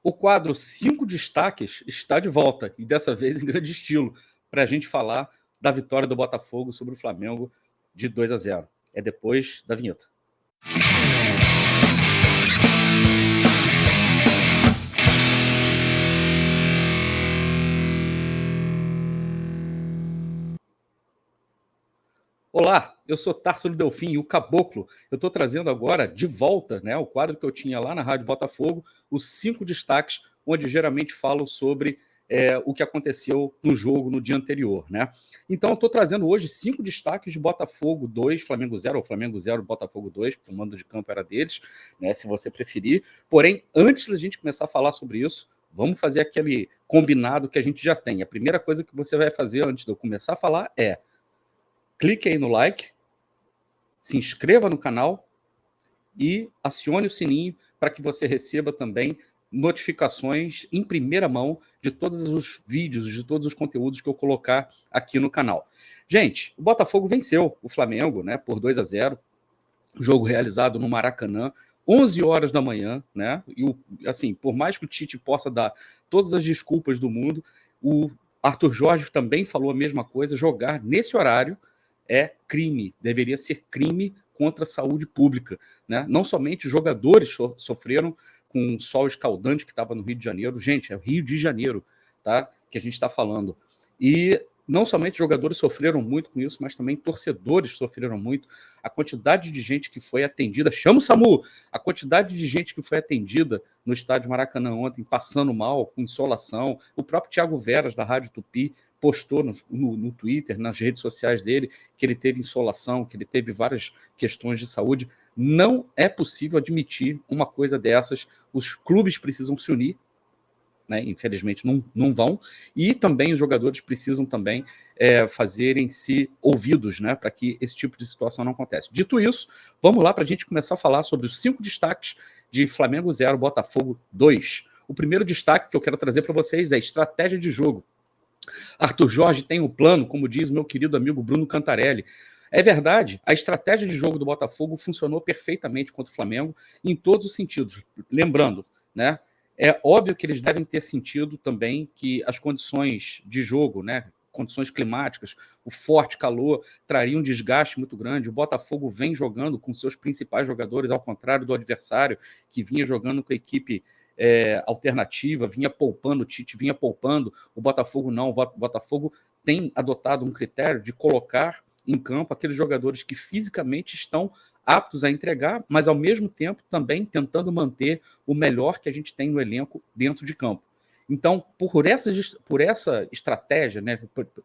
O quadro 5 destaques está de volta, e dessa vez em grande estilo, para a gente falar da vitória do Botafogo sobre o Flamengo de 2-0. É depois da vinheta. Olá, eu sou Társilo Delfim, o Caboclo. Eu estou trazendo agora de volta, né, o quadro que eu tinha lá na Rádio Botafogo, os 5 destaques, onde geralmente falo sobre o que aconteceu no jogo no dia anterior. Né? Então, eu estou trazendo hoje 5 destaques de Botafogo 2, Flamengo 0, ou Flamengo 0, Botafogo 2, porque o mando de campo era deles, né, se você preferir. Porém, antes da gente começar a falar sobre isso, vamos fazer aquele combinado que a gente já tem. A primeira coisa que você vai fazer antes de eu começar a falar é: clique aí no like, se inscreva no canal e acione o sininho para que você receba também notificações em primeira mão de todos os vídeos, de todos os conteúdos que eu colocar aqui no canal. Gente, o Botafogo venceu o Flamengo, né, por 2-0, jogo realizado no Maracanã, 11 horas da manhã, né? E assim, por mais que o Tite possa dar todas as desculpas do mundo, o Arthur Jorge também falou a mesma coisa: jogar nesse horário é crime, deveria ser crime contra a saúde pública. Né? Não somente os jogadores sofreram com o sol escaldante que estava no Rio de Janeiro, gente, é o Rio de Janeiro, tá? Que a gente está falando. E não somente jogadores sofreram muito com isso, mas também torcedores sofreram muito. A quantidade de gente que foi atendida, chama o SAMU, a quantidade de gente que foi atendida no estádio Maracanã ontem, passando mal, com insolação. O próprio Thiago Veras, da Rádio Tupi, postou no Twitter, nas redes sociais dele, que ele teve insolação, que ele teve várias questões de saúde. Não é possível admitir uma coisa dessas. Os clubes precisam se unir, né? Infelizmente não vão, e também os jogadores precisam também fazerem-se ouvidos, né? Para que esse tipo de situação não aconteça. Dito isso, vamos lá para a gente começar a falar sobre os 5 destaques de Flamengo 0, Botafogo 2. O primeiro destaque que eu quero trazer para vocês é a estratégia de jogo. Arthur Jorge tem um plano, como diz o meu querido amigo Bruno Cantarelli. É verdade, a estratégia de jogo do Botafogo funcionou perfeitamente contra o Flamengo em todos os sentidos. Lembrando, né, é óbvio que eles devem ter sentido também que as condições de jogo, né, condições climáticas, o forte calor, traria um desgaste muito grande. O Botafogo vem jogando com seus principais jogadores, ao contrário do adversário, que vinha jogando com a equipe alternativa, vinha poupando, o Tite vinha poupando. O Botafogo não, o Botafogo tem adotado um critério de colocar em campo aqueles jogadores que fisicamente estão aptos a entregar, mas ao mesmo tempo também tentando manter o melhor que a gente tem no elenco dentro de campo. Então, por essa estratégia, né,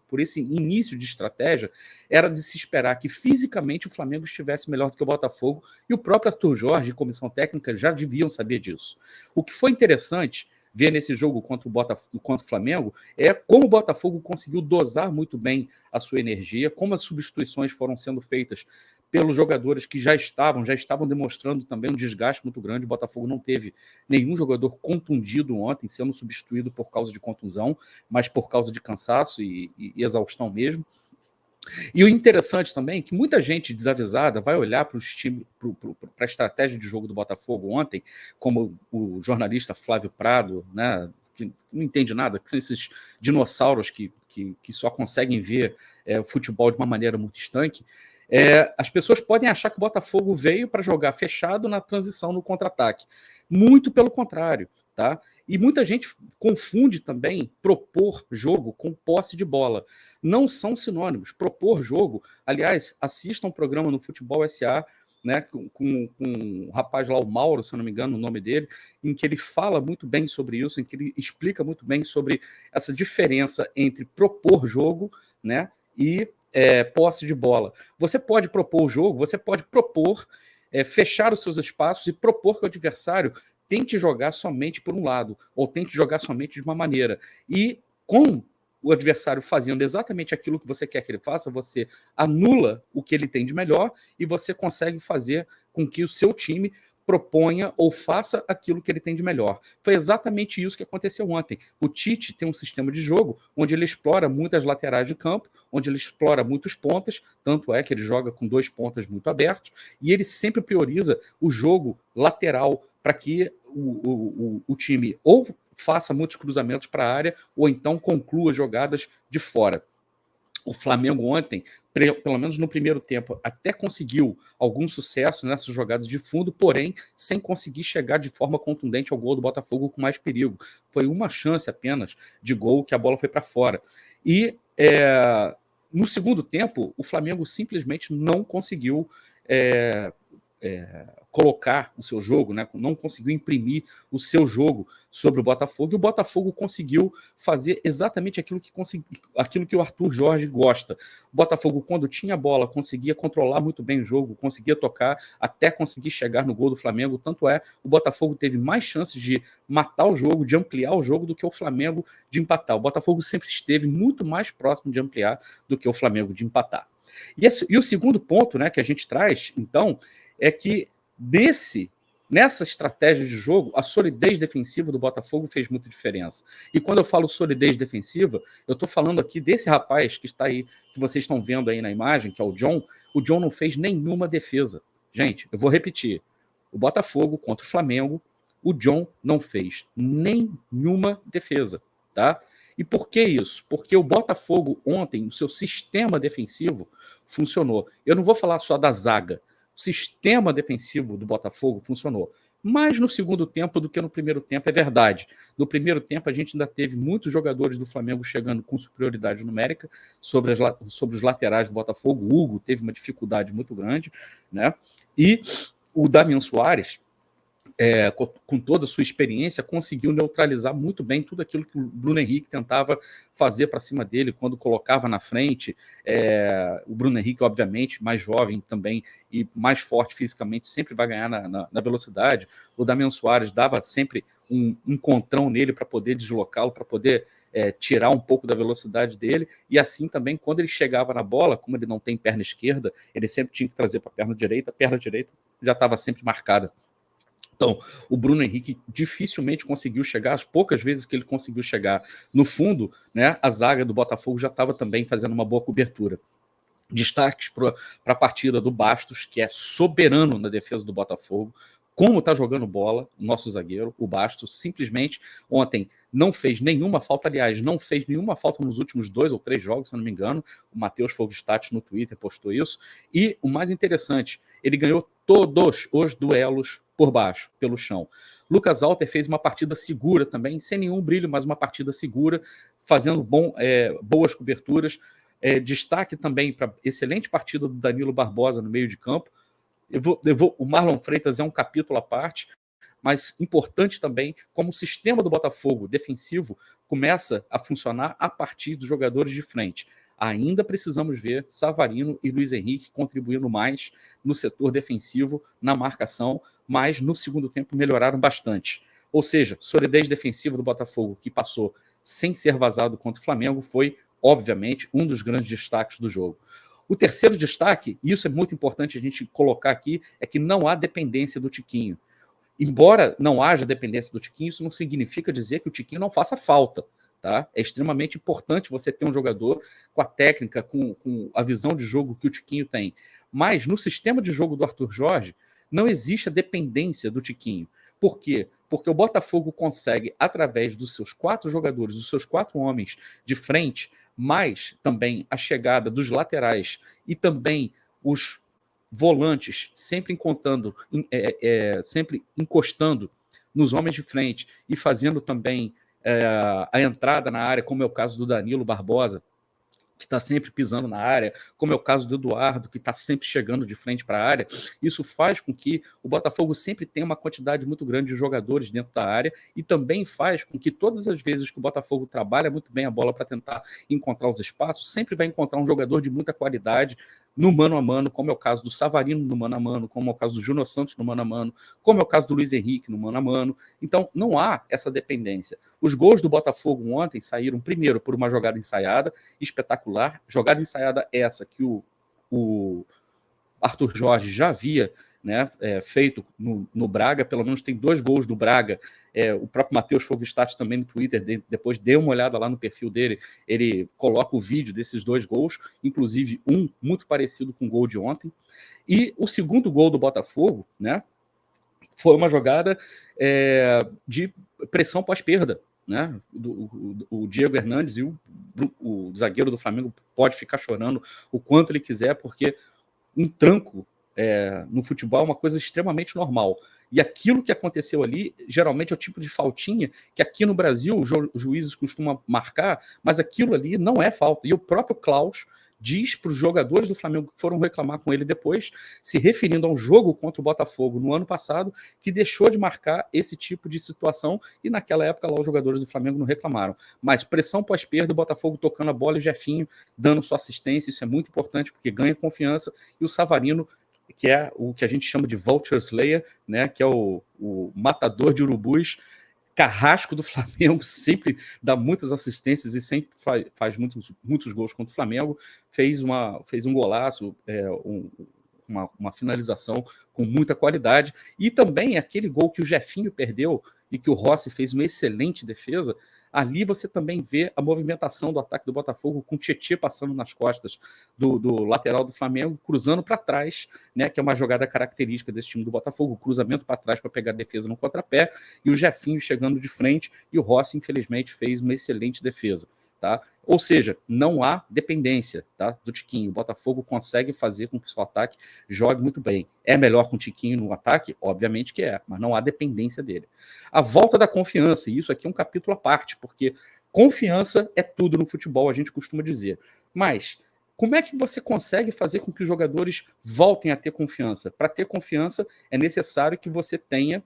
por esse início de estratégia, era de se esperar que fisicamente o Flamengo estivesse melhor do que o Botafogo, e o próprio Arthur Jorge e comissão técnica já deviam saber disso. O que foi interessante ver nesse jogo contra o Flamengo é como o Botafogo conseguiu dosar muito bem a sua energia, como as substituições foram sendo feitas pelos jogadores que já estavam demonstrando também um desgaste muito grande. O Botafogo não teve nenhum jogador contundido ontem, sendo substituído por causa de contusão, mas por causa de cansaço e exaustão mesmo. E o interessante também é que muita gente desavisada vai olhar para a estratégia de jogo do Botafogo ontem, como o jornalista Flávio Prado, né, que não entende nada, que são esses dinossauros que só conseguem ver futebol de uma maneira muito estanque. As pessoas podem achar que o Botafogo veio para jogar fechado na transição, no contra-ataque. Muito pelo contrário, tá? E muita gente confunde também propor jogo com posse de bola. Não são sinônimos. Propor jogo, aliás, assistam um programa no Futebol SA, né, com um rapaz lá, o Mauro, se eu não me engano, o nome dele, em que ele fala muito bem sobre isso, em que ele explica muito bem sobre essa diferença entre propor jogo, né, e posse de bola. Você pode propor o jogo, você pode propor fechar os seus espaços e propor que o adversário tente jogar somente por um lado, ou tente jogar somente de uma maneira. E com o adversário fazendo exatamente aquilo que você quer que ele faça, você anula o que ele tem de melhor e você consegue fazer com que o seu time proponha ou faça aquilo que ele tem de melhor. Foi exatamente isso que aconteceu ontem. O Tite tem um sistema de jogo onde ele explora muitas laterais de campo, onde ele explora muitos pontas, tanto é que ele joga com 2 pontas muito abertos, e ele sempre prioriza o jogo lateral para que o time ou faça muitos cruzamentos para a área ou então conclua jogadas de fora. O Flamengo ontem, pelo menos no primeiro tempo, até conseguiu algum sucesso nessas jogadas de fundo, porém sem conseguir chegar de forma contundente ao gol do Botafogo com mais perigo. Foi uma chance apenas de gol que a bola foi para fora. E no segundo tempo, o Flamengo simplesmente não conseguiu colocar o seu jogo, né? Não conseguiu imprimir o seu jogo sobre o Botafogo, e o Botafogo conseguiu fazer exatamente aquilo que o Arthur Jorge gosta. O Botafogo, quando tinha a bola, conseguia controlar muito bem o jogo, conseguia tocar até conseguir chegar no gol do Flamengo, tanto o Botafogo teve mais chances de matar o jogo, de ampliar o jogo, do que o Flamengo de empatar. O Botafogo sempre esteve muito mais próximo de ampliar do que o Flamengo de empatar. E o segundo ponto, né, que a gente traz, então, é que nessa estratégia de jogo, a solidez defensiva do Botafogo fez muita diferença. E quando eu falo solidez defensiva, eu estou falando aqui desse rapaz que está aí, que vocês estão vendo aí na imagem, que é o John. O John não fez nenhuma defesa. Gente, eu vou repetir. O Botafogo contra o Flamengo, o John não fez nenhuma defesa, tá? E por que isso? Porque o Botafogo ontem, o seu sistema defensivo funcionou. Eu não vou falar só da zaga. O sistema defensivo do Botafogo funcionou. Mais no segundo tempo do que no primeiro tempo, é verdade. No primeiro tempo, a gente ainda teve muitos jogadores do Flamengo chegando com superioridade numérica sobre os laterais do Botafogo. O Hugo teve uma dificuldade muito grande, né? E o Damian Soares, com toda a sua experiência, conseguiu neutralizar muito bem tudo aquilo que o Bruno Henrique tentava fazer para cima dele quando colocava na frente. O Bruno Henrique, obviamente, mais jovem também e mais forte fisicamente, sempre vai ganhar na velocidade. O Damian Soares dava sempre um encontrão nele para poder deslocá-lo, para poder tirar um pouco da velocidade dele, e assim também, quando ele chegava na bola, como ele não tem perna esquerda, ele sempre tinha que trazer para a perna direita já estava sempre marcada. Então, o Bruno Henrique dificilmente conseguiu chegar, as poucas vezes que ele conseguiu chegar no fundo, né, a zaga do Botafogo já estava também fazendo uma boa cobertura. Destaques para a partida do Bastos, que é soberano na defesa do Botafogo. Como está jogando bola, o nosso zagueiro, o Bastos, simplesmente ontem não fez nenhuma falta, aliás, não fez nenhuma falta nos últimos 2 ou 3 jogos, se não me engano. O Matheus Fogo-Status no Twitter postou isso. E o mais interessante, ele ganhou todos os duelos por baixo, pelo chão. Lucas Alter fez uma partida segura também, sem nenhum brilho, mas uma partida segura, fazendo boas coberturas. Destaque também para excelente partida do Danilo Barbosa no meio de campo. O Marlon Freitas é um capítulo à parte, mas importante também como o sistema do Botafogo defensivo começa a funcionar a partir dos jogadores de frente. Ainda precisamos ver Savarino e Luiz Henrique contribuindo mais no setor defensivo, na marcação, mas no segundo tempo melhoraram bastante. Ou seja, solidez defensiva do Botafogo, que passou sem ser vazado contra o Flamengo, foi, obviamente, um dos grandes destaques do jogo. O terceiro destaque, e isso é muito importante a gente colocar aqui, é que não há dependência do Tiquinho. Embora não haja dependência do Tiquinho, isso não significa dizer que o Tiquinho não faça falta. Tá? É extremamente importante você ter um jogador com a técnica, com a visão de jogo que o Tiquinho tem. Mas no sistema de jogo do Arthur Jorge, não existe a dependência do Tiquinho. Por quê? Porque o Botafogo consegue, através dos seus 4 jogadores, dos seus 4 homens de frente, mais também a chegada dos laterais e também os volantes sempre encostando nos homens de frente e fazendo também a entrada na área, como é o caso do Danilo Barbosa, que está sempre pisando na área, como é o caso do Eduardo, que está sempre chegando de frente para a área. Isso faz com que o Botafogo sempre tenha uma quantidade muito grande de jogadores dentro da área e também faz com que todas as vezes que o Botafogo trabalha muito bem a bola para tentar encontrar os espaços, sempre vai encontrar um jogador de muita qualidade no mano a mano, como é o caso do Savarino no mano a mano, como é o caso do Júnior Santos no mano a mano, como é o caso do Luiz Henrique no mano a mano. Então, não há essa dependência. Os gols do Botafogo ontem saíram primeiro por uma jogada ensaiada, espetacular, jogada ensaiada essa que o Arthur Jorge já havia, né, feito no Braga. Pelo menos tem 2 gols do Braga. O próprio Matheus Fogo-Status também no Twitter, depois dê uma olhada lá no perfil dele, ele coloca o vídeo desses 2 gols, inclusive um muito parecido com o gol de ontem. E o segundo gol do Botafogo, né, foi uma jogada de pressão pós-perda, né? O Diego Hernandes e o zagueiro do Flamengo pode ficar chorando o quanto ele quiser, porque um tranco no futebol é uma coisa extremamente normal. E aquilo que aconteceu ali, geralmente é o tipo de faltinha que aqui no Brasil os juízes costumam marcar, mas aquilo ali não é falta. E o próprio Klaus diz para os jogadores do Flamengo que foram reclamar com ele depois, se referindo a um jogo contra o Botafogo no ano passado, que deixou de marcar esse tipo de situação, e naquela época lá os jogadores do Flamengo não reclamaram. Mas pressão pós-perda, o Botafogo tocando a bola e o Jefinho dando sua assistência, isso é muito importante, porque ganha confiança, e o Savarino, que é o que a gente chama de Vulture Slayer, né, que é o matador de urubus, carrasco do Flamengo, sempre dá muitas assistências e sempre faz muitos gols contra o Flamengo, fez um golaço, uma finalização com muita qualidade, e também aquele gol que o Jefinho perdeu e que o Rossi fez uma excelente defesa. Ali você também vê a movimentação do ataque do Botafogo, com o Tietê passando nas costas do lateral do Flamengo, cruzando para trás, né, que é uma jogada característica desse time do Botafogo, o cruzamento para trás para pegar a defesa no contrapé, e o Jefinho chegando de frente, e o Rossi, infelizmente, fez uma excelente defesa. Tá? Ou seja, não há dependência, tá, do Tiquinho. O Botafogo consegue fazer com que o seu ataque jogue muito bem. É melhor com o Tiquinho no ataque? Obviamente que é, mas não há dependência dele. A volta da confiança, e isso aqui é um capítulo à parte, porque confiança é tudo no futebol, a gente costuma dizer. Mas como é que você consegue fazer com que os jogadores voltem a ter confiança? Para ter confiança, é necessário que você tenha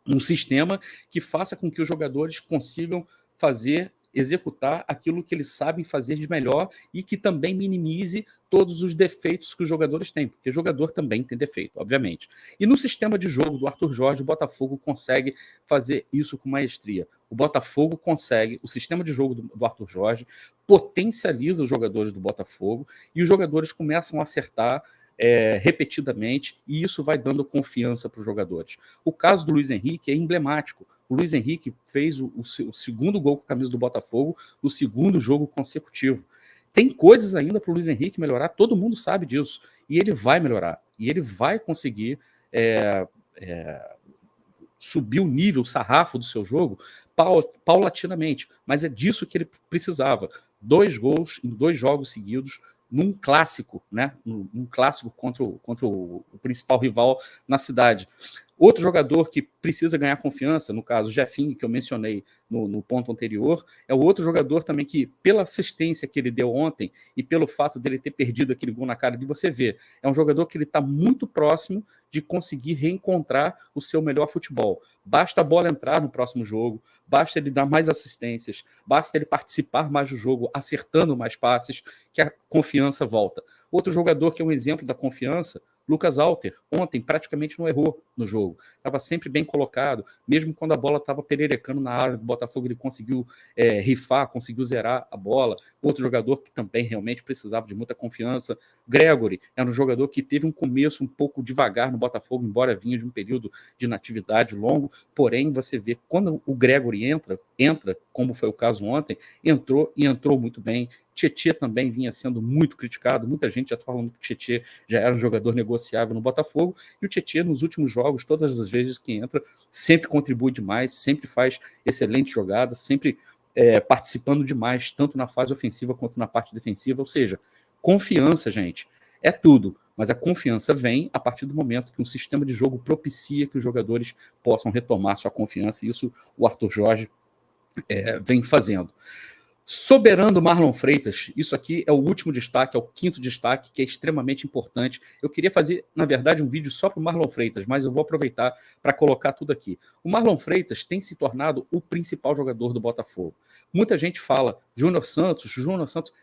um sistema que faça com que os jogadores consigam executar aquilo que eles sabem fazer de melhor e que também minimize todos os defeitos que os jogadores têm, porque o jogador também tem defeito, obviamente. E no sistema de jogo do Arthur Jorge, o Botafogo consegue fazer isso com maestria. O Botafogo consegue, o sistema de jogo do Arthur Jorge potencializa os jogadores do Botafogo e os jogadores começam a acertar repetidamente, e isso vai dando confiança para os jogadores. O caso do Luiz Henrique é emblemático. O Luiz Henrique fez o segundo gol com a camisa do Botafogo no segundo jogo consecutivo. Tem coisas ainda para o Luiz Henrique melhorar, todo mundo sabe disso, e ele vai melhorar, e ele vai conseguir subir o nível, o sarrafo do seu jogo paulatinamente, mas é disso que ele precisava. 2 gols em 2 jogos seguidos, num clássico, né? Num clássico contra o principal rival na cidade. Outro jogador que precisa ganhar confiança, no caso, o Jefinho, que eu mencionei no ponto anterior, é o outro jogador também que, pela assistência que ele deu ontem e pelo fato dele ter perdido aquele gol na cara de você ver, é um jogador que ele está muito próximo de conseguir reencontrar o seu melhor futebol. Basta a bola entrar no próximo jogo, basta ele dar mais assistências, basta ele participar mais do jogo, acertando mais passes, que a confiança volta. Outro jogador que é um exemplo da confiança, Lucas Alter, ontem praticamente não errou no jogo, estava sempre bem colocado, mesmo quando a bola estava pererecando na área do Botafogo, ele conseguiu rifar, conseguiu zerar a bola. Outro jogador que também realmente precisava de muita confiança, Gregory, era um jogador que teve um começo um pouco devagar no Botafogo, embora vinha de um período de inatividade longo, porém você vê quando o Gregory entra, como foi o caso ontem, entrou muito bem. Tietê também vinha sendo muito criticado, muita gente já está falando que o Tietê já era um jogador negociável no Botafogo, e o Tietê nos últimos jogos, todas as vezes que entra, sempre contribui demais, sempre faz excelentes jogadas, sempre participando demais, tanto na fase ofensiva quanto na parte defensiva. Ou seja, confiança, gente, é tudo, mas a confiança vem a partir do momento que um sistema de jogo propicia que os jogadores possam retomar sua confiança, e isso o Arthur Jorge vem fazendo. Soberano Marlon Freitas, isso aqui é o último destaque, é o 5º destaque, que é extremamente importante. Eu queria fazer, na verdade, um vídeo só para o Marlon Freitas, mas eu vou aproveitar para colocar tudo aqui. O Marlon Freitas tem se tornado o principal jogador do Botafogo. Muita gente fala, Júnior Santos,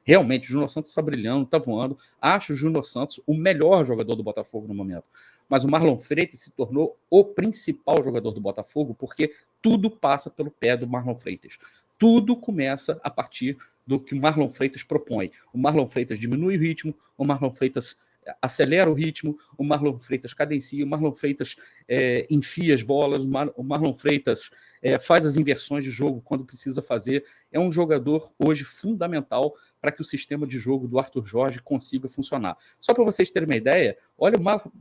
realmente, o Júnior Santos está brilhando, está voando. Acho o Júnior Santos o melhor jogador do Botafogo no momento. Mas o Marlon Freitas se tornou o principal jogador do Botafogo, porque tudo passa pelo pé do Marlon Freitas. Tudo começa a partir do que o Marlon Freitas propõe. O Marlon Freitas diminui o ritmo, o Marlon Freitas acelera o ritmo, o Marlon Freitas cadencia, o Marlon Freitas enfia as bolas, o Marlon Freitas faz as inversões de jogo quando precisa fazer. É um jogador hoje fundamental para que o sistema de jogo do Arthur Jorge consiga funcionar. Só para vocês terem uma ideia, olha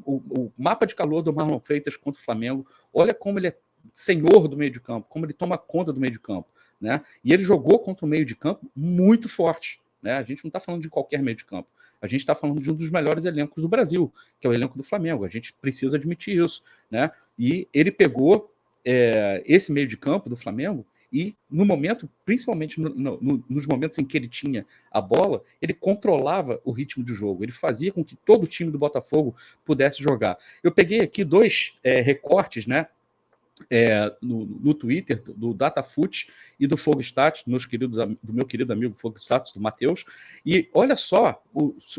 o mapa de calor do Marlon Freitas contra o Flamengo, olha como ele é senhor do meio de campo, como ele toma conta do meio de campo, né? E ele jogou contra o meio de campo muito forte, né? A gente não está falando de qualquer meio de campo, a gente está falando de um dos melhores elencos do Brasil, que é o elenco do Flamengo. A gente precisa admitir isso, né? E ele pegou esse meio de campo do Flamengo e no momento, principalmente nos momentos em que ele tinha a bola, ele controlava o ritmo de jogo, ele fazia com que todo o time do Botafogo pudesse jogar. Eu peguei aqui dois recortes, né? No Twitter, do Datafut e do Fogstat, do meu querido amigo Fogstat, do Matheus, e olha só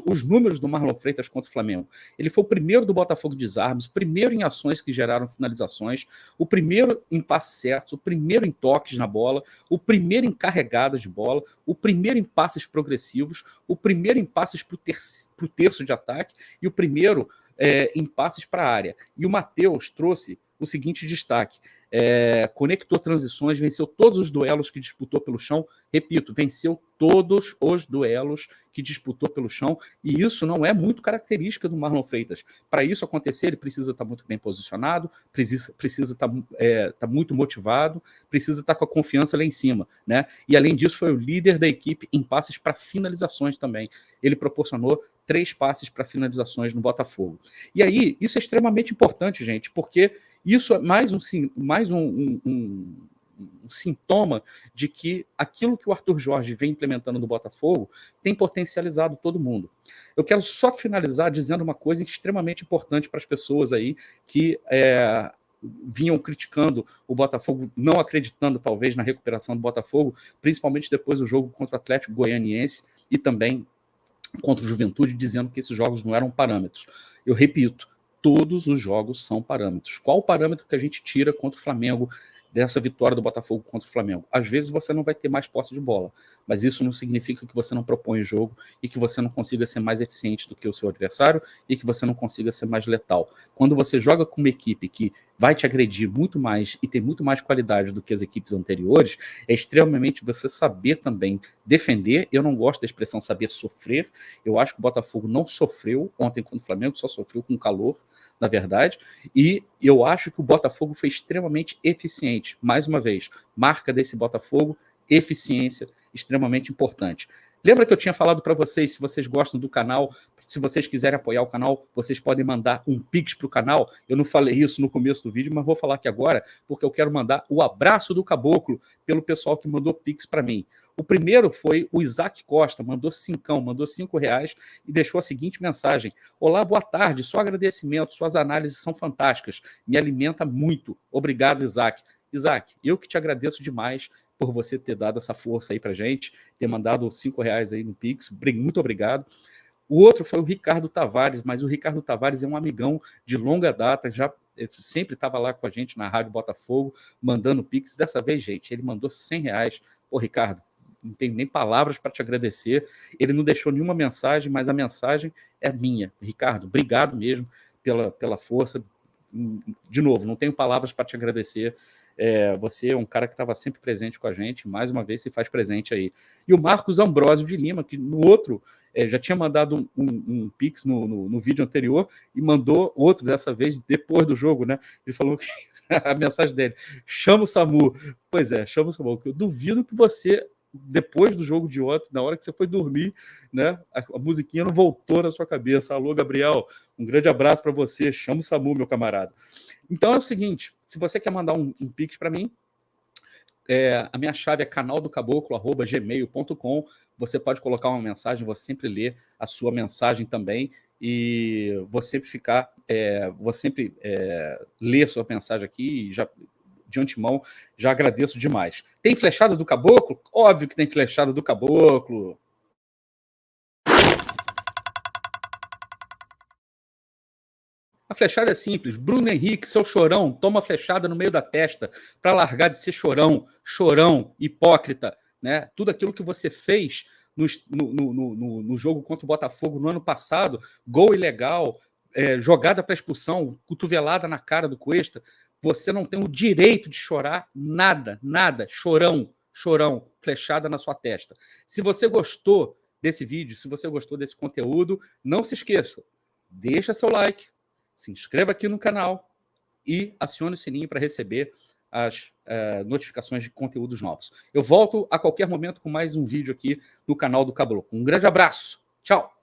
os números do Marlon Freitas contra o Flamengo. Ele foi o primeiro do Botafogo de desarmes, o primeiro em ações que geraram finalizações, o primeiro em passes certos, o primeiro em toques na bola, o primeiro em carregadas de bola, o primeiro em passes progressivos, o primeiro em passes para o terço de ataque e o primeiro em passes para a área. E o Matheus trouxe o seguinte destaque: conectou transições, venceu todos os duelos que disputou pelo chão. Repito, venceu todos os duelos que disputou pelo chão, e isso não é muito característica do Marlon Freitas. Para isso acontecer, ele precisa estar muito bem posicionado, precisa estar muito motivado, precisa estar com a confiança lá em cima, né? E além disso, foi o líder da equipe em passes para finalizações também. Ele proporcionou 3 passes para finalizações no Botafogo. E aí, isso é extremamente importante, gente, porque isso é mais um sintoma de que aquilo que o Arthur Jorge vem implementando no Botafogo tem potencializado todo mundo. Eu quero só finalizar dizendo uma coisa extremamente importante para as pessoas aí que vinham criticando o Botafogo, não acreditando talvez na recuperação do Botafogo, principalmente depois do jogo contra o Atlético Goianiense e também contra o Juventude, dizendo que esses jogos não eram parâmetros. Eu repito, todos os jogos são parâmetros. Qual o parâmetro que a gente tira contra o Flamengo dessa vitória do Botafogo contra o Flamengo? Às vezes você não vai ter mais posse de bola, mas isso não significa que você não propõe o jogo e que você não consiga ser mais eficiente do que o seu adversário e que você não consiga ser mais letal. Quando você joga com uma equipe que vai te agredir muito mais e tem muito mais qualidade do que as equipes anteriores, é extremamente você saber também defender. Eu não gosto da expressão saber sofrer. Eu acho que o Botafogo não sofreu ontem contra o Flamengo, só sofreu com calor, na verdade, e eu acho que o Botafogo foi extremamente eficiente. Mais uma vez, marca desse Botafogo, eficiência, extremamente importante. Lembra que eu tinha falado para vocês, se vocês gostam do canal, se vocês quiserem apoiar o canal, vocês podem mandar um Pix para o canal. Eu não falei isso no começo do vídeo, mas vou falar aqui agora, porque eu quero mandar o abraço do Caboclo pelo pessoal que mandou Pix para mim. O primeiro foi o Isaac Costa, mandou R$5 e deixou a seguinte mensagem: olá, boa tarde, só agradecimento, suas análises são fantásticas, me alimenta muito. Obrigado, Isaac. Isaac, eu que te agradeço demais por você ter dado essa força aí pra gente, ter mandado R$5 aí no Pix, muito obrigado. O outro foi o Ricardo Tavares, mas o Ricardo Tavares é um amigão de longa data, já sempre estava lá com a gente na Rádio Botafogo, mandando Pix. Dessa vez, gente, ele mandou R$100. Pô, Ricardo, não tenho nem palavras para te agradecer. Ele não deixou nenhuma mensagem, mas a mensagem é minha. Ricardo, obrigado mesmo pela força. De novo, não tenho palavras para te agradecer. Você é um cara que estava sempre presente com a gente, mais uma vez se faz presente aí. E o Marcos Ambrosio de Lima, que no outro já tinha mandado um Pix no vídeo anterior e mandou outro dessa vez depois do jogo, né? Ele falou que a mensagem dele: chama o SAMU. Pois é, chama o SAMU. Eu duvido que você, depois do jogo de ontem, na hora que você foi dormir, né, a musiquinha não voltou na sua cabeça. Alô, Gabriel, um grande abraço para você. Chama o SAMU, meu camarada. Então é o seguinte, se você quer mandar um Pix para mim, a minha chave é canaldocaboclo@gmail.com. Você pode colocar uma mensagem, vou sempre ler a sua mensagem também e vou sempre ler a sua mensagem aqui e já de antemão já agradeço demais. Tem flechada do Caboclo? Óbvio que tem flechada do Caboclo. A flechada é simples. Bruno Henrique, seu chorão, toma a flechada no meio da testa para largar de ser chorão, hipócrita, né? Tudo aquilo que você fez no jogo contra o Botafogo no ano passado, gol ilegal, jogada para expulsão, cotovelada na cara do Cuesta, você não tem o direito de chorar nada, chorão, flechada na sua testa. Se você gostou desse vídeo, se você gostou desse conteúdo, não se esqueça, deixa seu like, se inscreva aqui no canal e acione o sininho para receber as notificações de conteúdos novos. Eu volto a qualquer momento com mais um vídeo aqui no canal do Caboclo. Um grande abraço. Tchau.